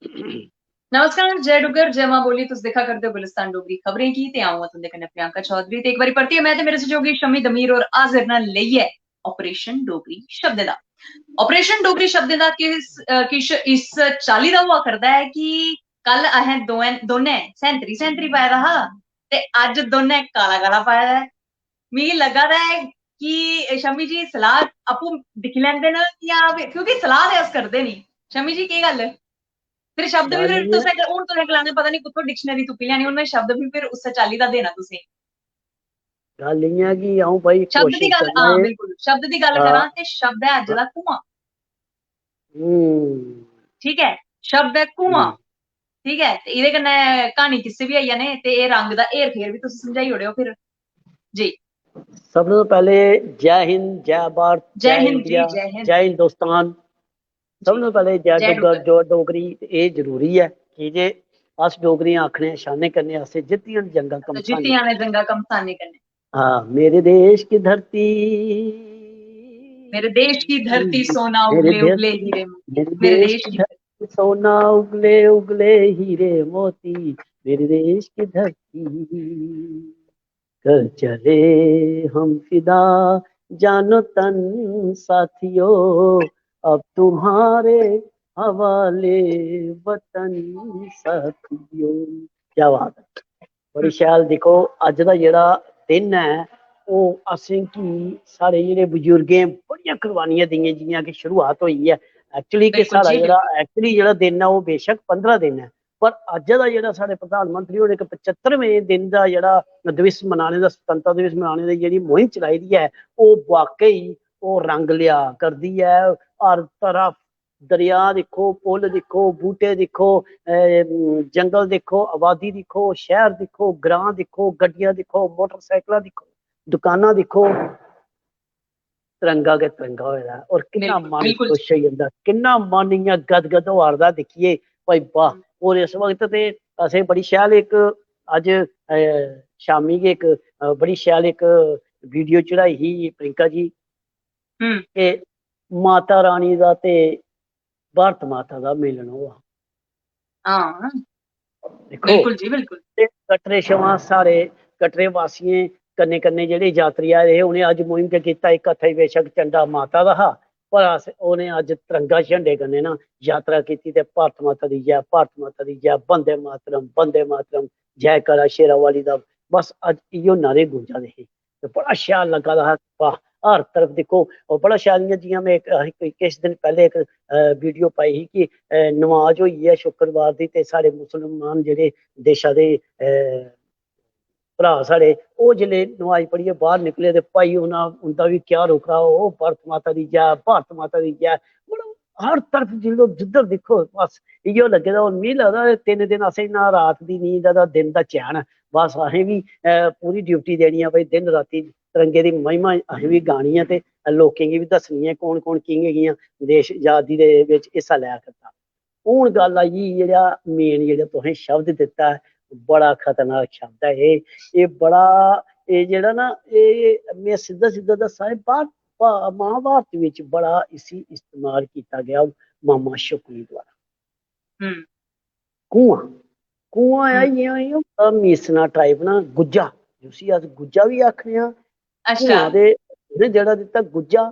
नमस्कार, जय डुगर, जय मां बोली। तुस देखा करदे हो गुलिस्तान डोगरी खबरें की ते आऊं तुंदे कन्नै प्रियंका चौधरी ते एक बारी परतियै मैं ते मेरे सहयोगी शमी दमीर और हाजिर ना लेइयै ऑपरेशन डोगरी शब्द दा। ऑपरेशन डोगरी शब्द दा किश इस चाल्ली दा हुआ करदा है कि कल असें दोनें सैंतरी सैंतरी पाए दा हा ते अज्ज दोनें काला काला पाए दा है। मिगी लगा दा है कि शमी जी सलाह आपूं दिक्खी लैंदे न जां क्योंकि सलाह ते अस करदे नी। शमी जी केह् गल्ल? फिर शब्द भी गल फिर इ'यां तुसें गलाने पता नहीं कुत्थों डिक्शनरी तुप्पी लैनी हून मैं शब्द भी फिर उस्सै चाल्ली दा देना तुसें। गल इ'यां कि अ'ऊं भाई शब्द दी कोशिश गल्ल करना हां एह् बिल्कुल शब्द दी गल्ल हाँ करां ते शब्द है अज्ज दा कुआं। हम्म ठीक है, शब्द है कुआं। हम्म। ठीक है, ते इहदे कन्नै क्हानी किस्से भी आई जाने ते एह् रंग दा हेर-फेर भी तुस समझाई ओड़ेओ फिर। जी, सब तो पहले जय हिंद, जय भारत, जय जय हिंद जी, इंडिया, जय हिंद। जय हिंदुस्तान। सब जी, तो पहले जय जय डुग्गर, डुग्गर। जो डोगरी ये जरूरी है कि जे अस डोगरी आखने शाने करने आस्ते जित्तियां जंगां तो घमसाने जित्तियां ने करने। जंगा कमसाने कन्नै। हाँ, मेरे देश की धरती, मेरे देश की धरती सोना मेरे देश उगले-उगले की हीरे मेरे मेरे देश देश की की धरती सोना उगले उगले हीरे मोती, मेरे देश की धरती कर चले हम फिदा, जानो तन साथियों, अब तुम्हारे हवाले वतन साथियों। क्या बात है, बड़ी हुँ, शैल। देखो अज का जेड़ा दिन है वो असें कि साढ़े जेह्ड़े बजुर्गें बड़ियां कुर्बानियां दियां, जियां कि शुरुआत होई है एक्चुअली कि बिल्कुल साढ़ा जी, जेह्ड़ा बिल्कुल। एक्चुअली जेह्ड़ा दिन है वो बेशक 15 दिन है, पर अज्ज दा जेह्ड़ा साढ़े प्रधानमंत्री होरें इक 75वें दिन दा जेह्ड़ा दिवस मनाने दा, स्वतंत्रता दिवस मनाने दी जेह्ड़ी मुहिम चलाई दी है, वो वाकई वो रंग लिया करदी है। हर तरफ दरिया दिक्खो, पुल दिक्खो, बूटे दिक्खो, जंगल दिक्खो, आबादी दिक्खो, शहर दिक्खो, ग्रां दिक्खो, गड्डियां दिक्खो, मोटरसाइकिल दिक्खो, दुकानां दिक्खो, तिरंगा गै तिरंगा होए दा और किन्ना बिल्कुल, मन बिल्कुल खुश जी। होई जंदा, किन्ना मन इ'यां गदगद होआ दा दिक्खिए भाई वाह। हुँ, और इस वक्त ते असें बड़ी शैल एक अज शामी गै एक बड़ी शैल एक वीडियो चढ़ाई ही प्रियंका जी हुँ, के माता रानी दा ते भारत माता दा मिलन होआ। हाँ, देखो बिल्कुल जी, बिल्कुल। ते कटरे छवां साढ़े कटरे वासियें कन्नै कन्नै जेह्ड़े यात्री आए दे हे उ'नें अज्ज मुहिम च कीता, इक हत्थै बेशक झंडा माता दा हा, पर अस उ'नें अज्ज तिरंगा झंडे कन्नै ना यात्रा कीती ते भारत माता दी जय, भारत माता दी जय, वंदे मातरम, जय करा शेरा वाली दा। बस अज्ज इ'यो नारे गूंजा दे हे ते बड़ा शैल लग्गा दा हा। वाह, हर तरफ दिक्खो और बड़ा शैल, इ'यां जि'यां मैं किश दिन पैह्ले इक वीडियो पाई ही कि नमाज होई है शुक्रवार दी ते साढ़े मुसलमान जेह्ड़े देशा दे भ्रा साढ़े ओह् जेल्लै नमाज पढ़ियै बाहर निकले ते भाई उंदा भी क्या रुखड़ा, ओ भारत माता दी जय, भारत माता दी जय। मतलब हर तरफ जिद्धर दिक्खो बस इ'यो लग्गे दा। और मिगी लगदा 3 दिन असें ना रात दी नींद दा दिन दा चैन है। बस असें भी पूरी ड्यूटी देनी है भाई, दिन राती तिरंगे दी महिमा असें भी गानी है ते लोकें गी बी दस्सनी है कौन कौन कि'यां कि'यां देश आजादी दे बिच हिस्सा लै करदा। हून गल आई जेह्ड़ा मेन जेह्ड़ा तुसें शब्द दित्ता है, बड़ा खतरनाक शब्द है ये बड़ा एह् जेह्ड़ा ना एह् मैं सिद्धा सिद्धा दस्सां महाभारत विच बड़ा इसी इस्तेमाल किया गया मामा शुक्ल द्वारा। हुँ, कुआं कुआं हुँ, है जि'यां मीसना टाइप ना गुज्जा, जिसी अस गुज्जा भी आखने आं। अच्छा, कुआं दे जेह्ड़ा दित्ता गुज्जा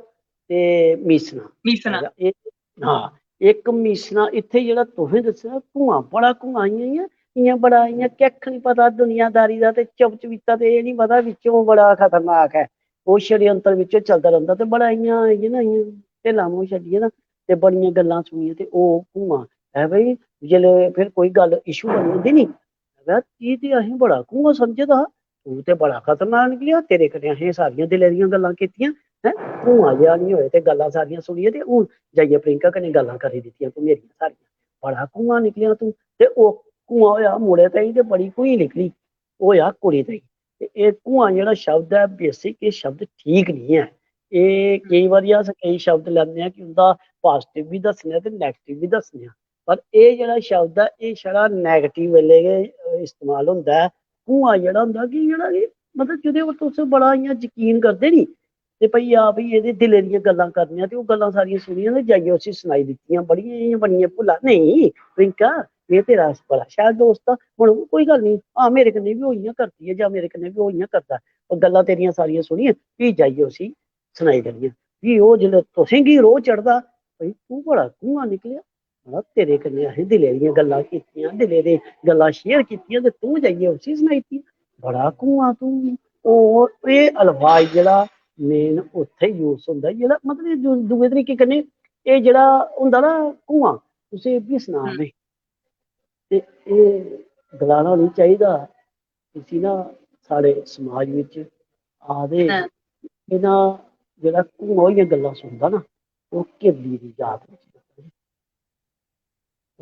ते मीसना मीसना। हैगा एह्। हाँ, इक मीसना इत्थे जेह्ड़ा तुसें दस्सेआ कुआं, बड़ा कुआं इ'यां इ'यां बड़ा इ'यां कक्ख नी पता दुनियादारी दा ते चुप-चबीता ते एह् नी पता विचों बड़ा खतरनाक है। ओह् षडयंत्र विच चलदा रौंह्दा ते बड़ा इ'यां इ'यां ना इ'यां ढिल्ला मूंह छड्डियै ना ते बड़ियां गल्लां सुनियै ते ओह् कुआं है भाई। जेल्लै फिर कोई गल्ल इशू बनी जंदी नी, एह् ते असें बड़ा कुआं समझे दा हा, तू ते बड़ा खतरनाक निकलेआ, तेरे कन्नै असें सारियां दिलै दियां गल्लां कीतियां हैं, कुआं जेहा नी होए ते गल्लां सारियां सुनियै ते हून जाइयै प्रियंका कन्नै गल्लां करी दित्तियां तूं मेरियां सारियां, बड़ा कुआं निकलेआ तूं। ते ओह् कुआं होएआ मुड़े ताईं ते बड़ी कुई निकली होएआ कुड़ी ताईं। ते एह् कुआं जेह्ड़ा शब्द है बेसिक एह् शब्द ठीक नहीं है। एह् हुँ, केईं बारी अस केईं शब्द लैन्ने आं कि उं'दा पॉजिटिव बी दस्सने आं ते नैगेटिव बी दस्सने आं, पर एह् जेह्ड़ा शब्द ऐ एह् छड़ा नैगेटिव वेल्ले गै इस्तेमाल होंदा ऐ। कुआं जेह्ड़ा होंदा कि जेह्ड़ा कि मतलब जेह्दे पर तुस बड़ा इ'यां यकीन करदे नी, ਤੇ ਭਈ ਆ ਵੀ ਇਹਦੇ ਦਿਲੇ ਦੀਆਂ ਗੱਲਾਂ ਕਰਨੀਆਂ ਤੇ ਉਹ ਗੱਲਾਂ ਸਾਰੀਆਂ ਸੁਣੀਆਂ ਤੇ ਜਾਈਏ ਉਸੇ ਸੁਣਾਈ ਦਿੱਤੀਆਂ ਬੜੀਆਂ ਇਹ ਬਣੀਆਂ ਭੁੱਲਾ ਨਹੀਂ ਪ੍ਰਿੰਕਾ ਇਹ ਤੇਰਾ ਬੜਾ ਸ਼ਾਇਦ ਦੋਸਤ ਆ ਹੁਣ ਕੋਈ ਗੱਲ ਨਹੀਂ ਆ ਮੇਰੇ ਕਨੇ ਵੀ ਹੋਈਆਂ ਕਰਦੀ ਹੈ ਜਾਂ ਮੇਰੇ ਕਨੇ ਵੀ ਹੋਈਆਂ ਕਰਦਾ ਉਹ ਗੱਲਾਂ ਤੇਰੀਆਂ ਸਾਰੀਆਂ ਸੁਣੀਆਂ ਵੀ ਜਾਈਏ ਉਸੇ ਸੁਣਾਈ ਦੇਣੀਆਂ ਵੀ ਉਹ ਜਦੋਂ ਤੁਸੀਂ ਕੀ ਰੋਹ ਚੜਦਾ ਭਈ ਤੂੰ ਬੜਾ ਕੂਆ ਨਿਕਲਿਆ ਤੇਰੇ ਕਨੇ ਅਸੀਂ ਦਿਲੇ ਦੀਆਂ ਗੱਲਾਂ ਕੀਤੀਆਂ ਦਿਲੇ ਦੇ ਗੱਲਾਂ ਸ਼ੇਅਰ ਕੀਤੀਆਂ ਤੇ ਤੂੰ ਜਾਈਏ ਉਸੇ ਸੁਣਾਈ ਬੜਾ ਕੂਆ ਤੂੰ ਉਹ ਇਹ ਅਲਫਾਜ਼ ਜਿਹੜਾ ਮੇਨ ਉੱਥੇ ਯੂਜ਼ ਹੁੰਦਾ ਜਿਹੜਾ ਮਤਲਬ ਦੂਏ ਤਰੀਕੇ ਕਨੇ ਇਹ ਜਿਹੜਾ ਹੁੰਦਾ ਨਾ ਕੂਆ ਤੁਸੀਂ ਵੀ ਸੁਣਾ ਦੇ ਤੇ ਇਹ ਗਲਾਣਾ ਨਹੀਂ ਚਾਹੀਦਾ ਤੁਸੀਂ ਨਾ ਸਾਡੇ ਸਮਾਜ ਵਿੱਚ ਆਦੇ ਇਹਨਾਂ ਜਿਹੜਾ ਕੂਆ ਹੋਈਆਂ ਗੱਲਾਂ ਸੁਣਦਾ ਨਾ ਉਹ ਕਿਰਲੀ ਦੀ ਯਾਦ ਵਿੱਚ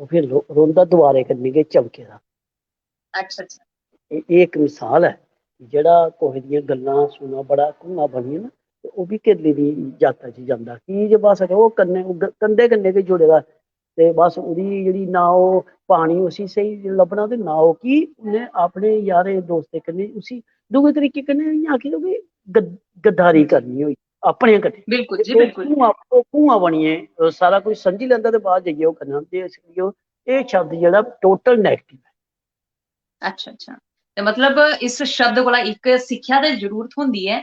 ਉਹ ਫਿਰ ਰੋਂਦਾ ਦੁਆਰੇ ਕਰਨਗੇ ਚਮਕੇ ਦਾ ਅੱਛਾ ਅੱਛਾ ਇਹ ਇੱਕ ਮਿਸਾਲ ਹੈ ਜਿਹੜਾ ਕੋਹੇ ਦੀਆਂ ਗੱਲਾਂ ਸੁਣਾ ਬੜਾ ਕੂਆ ਬਣੀਆਂ ਨਾ ਤੇ ਉਹ ਵੀ ਕਿਰਲੀ ਦੀ ਯਾਤਰਾ 'ਚ ਜਾਂਦਾ ਕੀ ਜੇ ਬਸ ਉਹ ਕੰਦੇ ਕੰਨੇ ਤੇ ਜੁੜੇਗਾ ਤੇ ਬਸ ਉਹਦੀ ਜਿਹੜੀ ਨਾ ਉਹ ਪਾਣੀ ਉਸੀ ਸਹੀ ਲੱਭਣਾ ਤੇ ਨਾ ਉਹ ਕੀ ਉਹਨੇ ਆਪਣੇ ਯਾਰੇ ਦੋਸਤੇ ਕੰਨੇ ਉਸੀ ਦੂਜੇ ਤਰੀਕੇ ਕੰਨੇ ਆਖੀ ਵੀ ਗੱਦਾਰੀ ਕਰਨੀ ਹੋਈ ਆਪਣੇ ਇਕੱਠੇ ਬਿਲਕੁਲ ਜੀ ਬਿਲकुल ਕੂਆ ਬਣੀਏ ਸਾਰਾ ਕੁਝ ਸਮਝ ਲੈਂਦਾ ਤੇ ਬਾਅਦ ਜਾਈਏ ਉਹ ਕਰਨਾ ਤੇ ਇਹ ਸ਼ਬਦ ਜਿਹੜਾ ਟੋਟਲ ਨੈਗੇਟਿਵ ਹੈ ਅੱਛਾ ਅੱਛਾ ਤੇ ਮਤਲਬ ਇਸ ਸ਼ਬਦ ਕੋਲ ਇੱਕ ਸਿੱਖਿਆ ਦੀ ਜ਼ਰੂਰਤ ਹੁੰਦੀ ਹੈ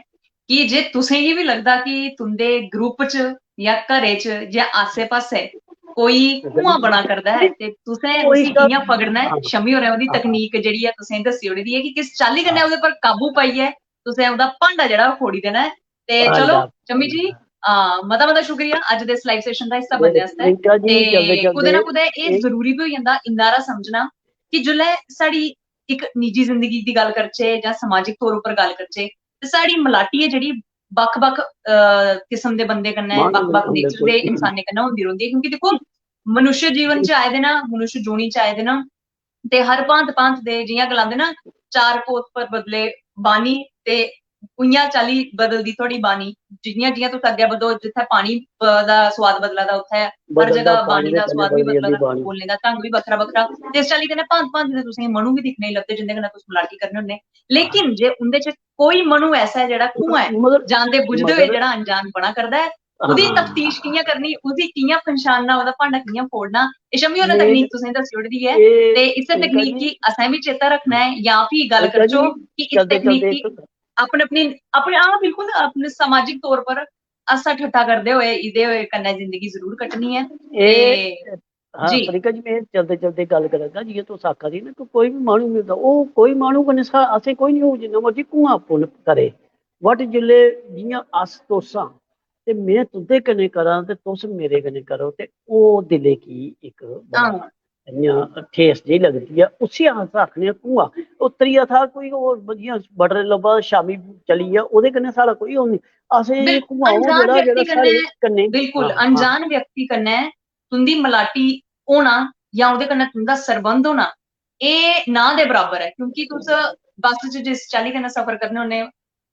ਕਿ ਜੇ ਤੁਸੀਂ ਇਹ ਵੀ ਲੱਗਦਾ ਕਿ ਤੁੰਦੇ ਗਰੁੱਪ 'ਚ ਜਾਂ ਘਰੇ 'ਚ ਜਾਂ ਆਸੇ-ਪਾਸੇ ਕੋਈ ਕੂਆ ਬਣਾ ਕਰਦਾ ਹੈ ਤੇ ਤੁਸੀਂ ਕਿਵੇਂ ਪਕੜਨਾ ਹੈ ਸ਼ਮੀ ਹੋਰਾਂ ਉਹਦੀ ਤਕਨੀਕ ਜਿਹੜੀ ਹੈ ਤੁਸੀਂ ਦੱਸੀ ਹੋਣੀ ਦੀ ਹੈ ਕਿ ਕਿਸ ਚਾਲੀ ਕਰਨਾ ਉਹਦੇ ਪਰ ਕਾਬੂ ਪਾਈਏ ਤੁਸੀਂ ਉਹਦਾ ਭਾਂਡਾ ਜਿਹੜਾ ਖੋੜੀ ਦੇਣਾ ਹੈ ਤੇ ਚਲੋ ਸ਼ਮੀ ਜੀ ਮਤਾ ਸ਼ੁਕਰੀਆ ਅੱਜ ਦੇ ਲਾਈਵ ਸੈਸ਼ਨ ਦਾ ਹਿੱਸਾ ਬਣਨ ਵਾਸਤੇ ਤੇ ਕੁਦੇ ਨਾ ਕੁਦੇ ਇਹ ਜ਼ਰੂਰੀ ਵੀ ਹੋ ਜਾਂਦਾ ਇੰਨਾ ਸਮਝਣਾ ਕਿ ਜਿਲੇ ਸਾਡੀ ਇੱਕ ਨਿੱਜੀ ਜ਼ਿੰਦਗੀ ਦੀ ਗੱਲ ਕਰਚੇ ਜਾਂ ਸਮਾਜਿਕ ਤੌਰ ਉੱਪਰ ਗੱਲ ਕਰਚੇ ਤੇ ਸਾਡੀ ਮਲਾਟੀ ਹੈ ਜਿਹੜੀ ਵੱਖ-ਵੱਖ ਕਿਸਮ ਦੇ ਬੰਦੇ ਕन्नै ਵੱਖ-ਵੱਖ ਨੇਚਰ ਦੇ ਇਨਸਾਨੇ कन्नै ਹੁੰਦੀ ਰਹਿੰਦੀ ਹੈ ਕਿਉਂਕਿ ਦੇਖੋ ਮਨੁੱਖ ਜੀਵਨ ਚ ਆਏ ਦੇ ਨਾ ਮਨੁੱਖ ਜੂਣੀ ਚ ਆਏ ਦੇ ਨਾ ਤੇ ਹਰ ਭਾਂਤ ਦੇ ਜਿਹੀਆਂ ਗਲਾਂਦੇ ਨਾ ਚਾਰ ਕੋਸ ਪਰ ਬਦਲੇ ਬਾਣੀ ਤੇ ਉਈਆਂ ਚਾਲੀ ਬਦਲਦੀ ਥੋੜੀ ਬਾਣੀ ਜਿੰਨੀਆਂ ਜੀਆਂ ਤੋਂ ਅੱਗੇ ਵਧੋ ਜਿੱਥੇ ਪਾਣੀ ਦਾ ਸਵਾਦ ਬਦਲਾ ਦਾ ਉੱਥੇ ਹਰ ਜਗ੍ਹਾ ਬਾਣੀ ਦਾ ਸਵਾਦ ਵੀ ਬਦਲਾ ਦਾ ਬੋਲਣੇ ਦਾ ਢੰਗ ਵੀ ਵੱਖਰਾ ਵੱਖਰਾ ਤੇ ਇਸ ਚਾਲੀ ਕਹਿੰਦੇ ਭਾਂਤ ਦੇ ਤੁਸੀਂ ਮਨੂ ਵੀ ਦਿਖਣੇ ਲੱਭਦੇ ਜਿੰਦੇ ਨਾਲ ਤੁਸੀਂ ਮਲਾਟੀ ਕਰਨੇ ਹੁੰਦੇ ਲੇਕਿਨ ਜੇ ਉਹਦੇ ਚ ਕੋਈ ਮਨੂ ਐਸਾ ਹੈ ਜਿਹੜਾ ਖੂਹ ਹੈ ਜਾਣਦੇ ਬੁੱਝਦੇ ਹੋਏ ਜਿਹੜਾ ਅਣਜਾਣ ਬਣਾ ਕਰਦਾ ਹੈ ਉਹਦੀ ਤਫਤੀਸ਼ ਕਿਵੇਂ ਕਰਨੀ ਉਹਦੀ ਕਿਵੇਂ ਪਛਾਣਨਾ ਉਹਦਾ ਭਾਂਡਾ ਕਿਵੇਂ ਫੋੜਨਾ ਇਹ ਸ਼ਮੀ ਉਹਨਾਂ ਤਕਨੀਕ ਤੁਸੀਂ ਦੱਸੀ ਉੜਦੀ ਹੈ ਤੇ ਇਸੇ ਤਕਨੀਕ ਕੀ ਅਸਾਂ ਵੀ ਚੇਤਾ ਰੱਖਣਾ ਹੈ ਜਾਂ ਫਿਰ ਗੱਲ ਕਰਚੋ ਕਿ ਇਸ तकनीक की अपने बिल्कुल अपने सामाजिक तौर पर असा ठट्ठा करते हुए इदे हुए कन्नै जिंदगी जरूर कटनी है हाँ प्रिका जी मैं चलते चलते गल करांगा जियां तुस आखा दी ना कि कोई भी मानू मिलदा ओ कोई मानू कन्नै असें कोई नहीं हो जिन्ना मर्जी कुआं पुन करे वट जिल्ले जियां अस तुसां ते मैं तुंदे कन्नै करां ते तुस मेरे कन्नै करो ते ओ दिले की एक इयां ठेस जी लगती है उसी अस आखने कुआं उत्तरिया था कोई और जियां बटर लब्भा शामी चली आ ओहदे कन्नै साढ़ा कोई ओह् नहीं असें कुआं जेह्ड़ा जेह्ड़ा साढ़े कन्नै बिल्कुल अनजान व्यक्ति कन्नै तुंदी मलाटी होना या ओहदे कन्नै तुंदा सरबंध होना एह् ना दे बराबर है क्योंकि तुस बस च जिस चाल्ली कन्नै सफर करने होन्ने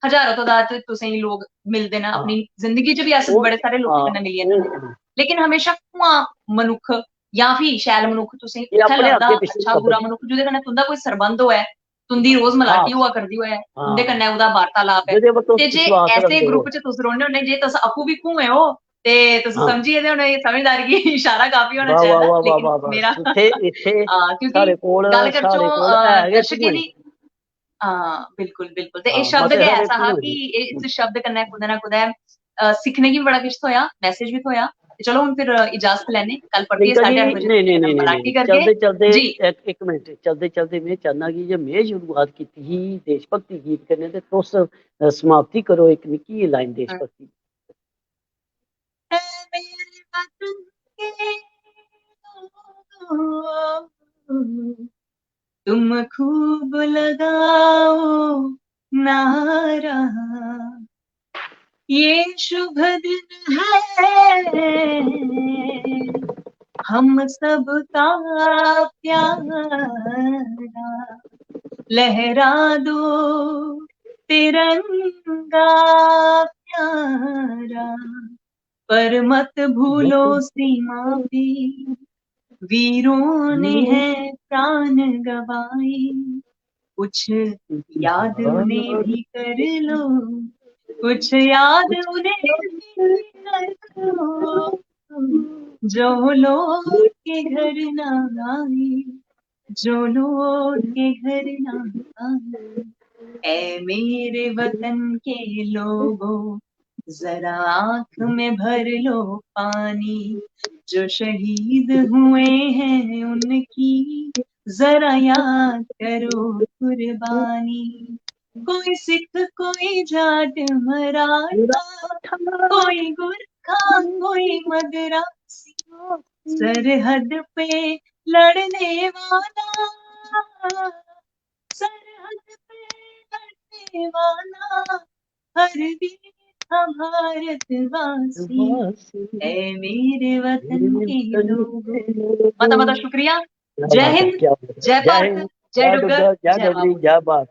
हजारों तादाद तुसेंगी लोग मिलदे न अपनी जिंदगी च भी अस बड़े सारे लोगों कन्नै मिली जन्ने होन्ने लेकिन हमेशा कुआं मनुक्ख या फिर शैल मनुक्ख तुसेंगी उत्थै लगदा अच्छा बुरा मनुक्ख जिहदे कन्नै तुंदा कोई सरबंध होऐ तुंदी रोज मलाटी हुआ करदी होऐ उंदे कन्नै ओहदा वार्तालाप है ते जे ऐसे ग्रुप च तुस रौह्ने होन्ने जे तुस आपूं भी घूमे हो ते तुस समझी गेदे होने समझदारी गी इशारा काफी होना चाहिदा लेकिन मेरा क्योंकि गल करचो दर्शकें दी बिल्कुल बिल्कुल ते एह् शब्द गै ऐसा हा कि इस शब्द कन्नै कुदै ना कुदै सिक्खने गी बड़ा किश थ्होया मैसेज भी थ्होया चलो हुन फिर इजाजत लैने कल परतियै 8:30 बजे मलाटी करगे चलते एक मिनट चलते चलते मैं चाहना कि जे मैं शुरुआत की ही देशभक्ति गीत करने ते तुस समाप्ति करो एक निक्की लाइन देशभक्ति तुम खूब लगाओ नारा ये शुभ दिन है हम सबका प्यारा लहरा दो तिरंगा प्यारा पर मत भूलो सीमा भी वीरों ने है प्राण गवाए कुछ याद उन्हें भी कर लो कुछ याद उन्हें भी करो, जो लौट के घर ना आए, जो लौट के घर ना आए। ऐ मेरे वतन के लोगों, जरा आंख में भर लो पानी, जो शहीद हुए हैं उनकी जरा याद करो कुर्बानी। कोई सिख कोई जाट मराठा, कोई गुरखा कोई मद्रासी, सरहद पे लड़ने वाला, सरहद पे लड़ने वाला, हर वीर था भारतवासी। ऐ मेरे वतन के लोगों। माता माता शुक्रिया। जय हिंद, जय जय हिंद, भारत, जय जय डुग्गर, डुग्गर, जय जय माँ डोगरी, बोली। जय बात।